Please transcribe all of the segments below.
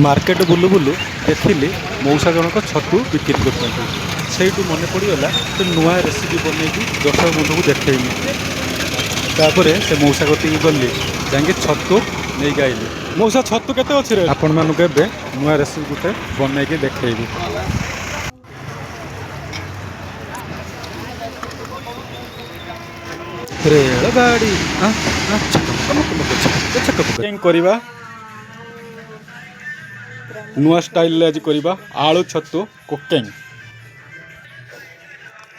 market blue blue देखिली मौसा जनक छतु बिक्री करते से मन पड़गला तो नुआ रेसिपी बनईकि दर्शक बंधु को देखनी तापर से मौसा कति गली जाकि छतु नहीं आइली मौसा छतु केते अच्छे आपण मानक नुआ रेसिपी गोटे बनईकि देखी रेलगाड़ी करवा नुआ स्टाइल आज करवा आलू छतु कुकिंग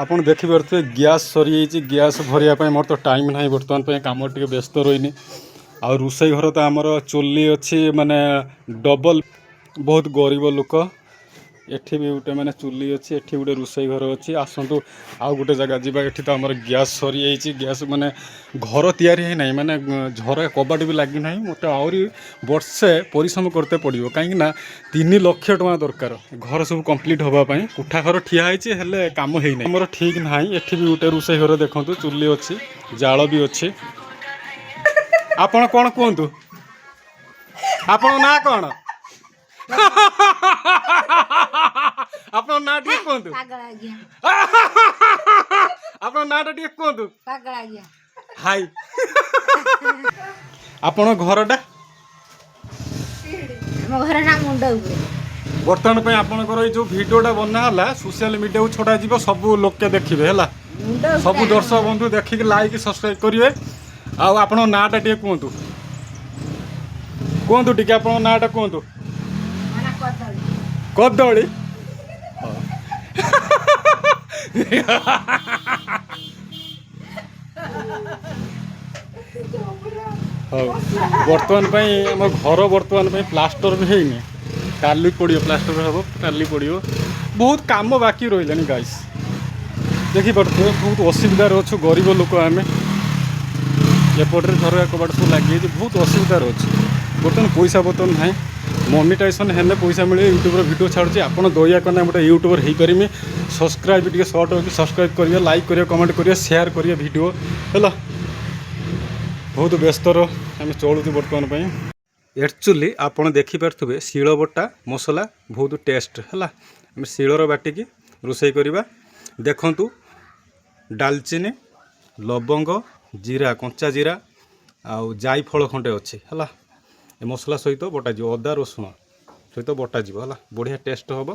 आपन देखि पारे गैस सरी गैस भरिया मोर तो टाइम ना बर्तमान कम टे व्यस्त रही आ रोसई घर तो आमर चुली अच्छी माने डबल बहुत गरीब लोक एठी भी गोटे माने चुली अच्छी एठी गोटे रोसई घर अच्छी आसतु आउ गोटे जगह जावा एठी तो आमर गैस सरी गैस माने घर तैयारी है नहीं माने झर कबाट भी लगी ना मत आहरी वर्षे परिश्रम करते पड़ो कहीं 3 लाख टका दरकार घर सब कंप्लीट होगापाई कोठा घर ठिया हेले काम है ना आमर ठीक ना एठी भी गोटे रोसई घर देखु चुली अच्छी जाल भी अच्छी आपण कौन कहतु आपण ना कौन आपन ना टी कहतु आपन ना टी कहतु हाय आपन घरटा हम घर ना मुंडा बर्तमान पे आपनकर जो वीडियोटा बना हला सोशल मीडिया को छोड़ा जीव सब लोक देखिबे हला सब दर्शक बंधु देखिक लाइक सब्सक्राइब करिवे आ आपन नाटा टी कहतु कहतु टी आपन नाटा कहतु कदली बर्तमान आम घर बर्तमान प्लास्टर भी है काली पड़ो प्लास्टर हम काली पड़ो बहुत काम बाकी रही गाइस देखिपे बहुत असुविधार अच्छु गरीब लोक आम एपटे झरका कबाट सब लगे बहुत असुविधार अच्छे बर्तमान पैसा बर्तमान ना मोनिटाइजेशन हेल्ले पैसा मिले यूट्यूबर वीडियो छाड़ुची आप दयाकना गोटे यूट्यूबर हो पारमी सब्सक्राइब टे सर्ट हो सब्सक्राइब करिए लाइक करिए कमेंट करिए शेयर करिए वीडियो है बहुत व्यस्तर आम चलुँ बर्तमान एक्चुअली आपड़ देखिपे शिल बटा मसला बहुत टेस्ट है आम शिलर बाटिकी रोसई करवा देखु डालचीनी लवंग जीरा कंचा जीरा आउ जायफल खंडे अच्छे है मसला सहित बटाजी अदा रसुण सहित बटाजी है बढ़िया टेस्ट हम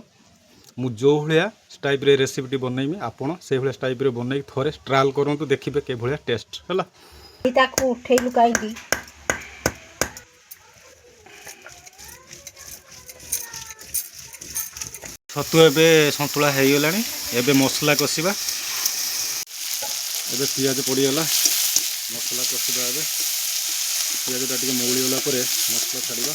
मु जो भाया टाइप रे रेसिपी बनईमी आपड़ से भाया टाइप रे बनई थोड़े ट्रायल करूँ देखिए के भाया टेस्ट है उठेलु कहीं छतु एबे सतुला हो गला एबे मसला कषा एबे पियाज पड़गला मसला कषा एबे पियाजटा टे मौलीगला मसला छाड़ा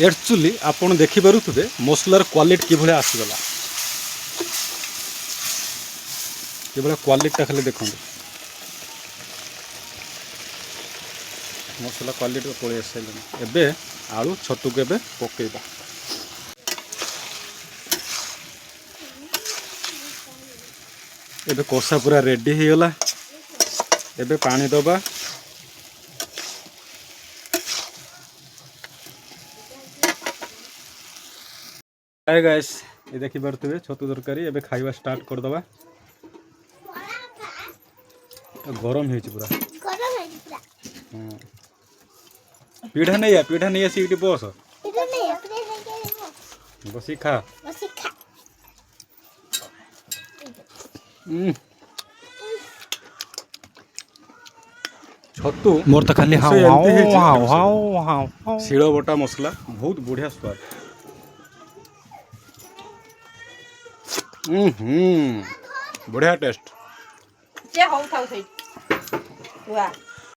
एक्चुअली आपन देखिपे मसलार क्वालिटी कि भाया आसीगला कि भाया क्वालिटीटा खाली देखो मसला क्वालिटी पलि आसारे एबे आलू छतु को एबे पकेबा एबे कषा पूरा रेडी हो गला एबे पानी दबा हाय गाइस ये देखि पारथुबे छतु तरकारी एबे खाइबा स्टार्ट कर दबा गरम हेछि पूरा पीढ़ा नहीं आसी बस बसी खा छतु मोर तो खाली शिल बटा मसला बहुत बढ़िया स्वाद बढ़िया टेस्ट जे हो थाउ सही वाह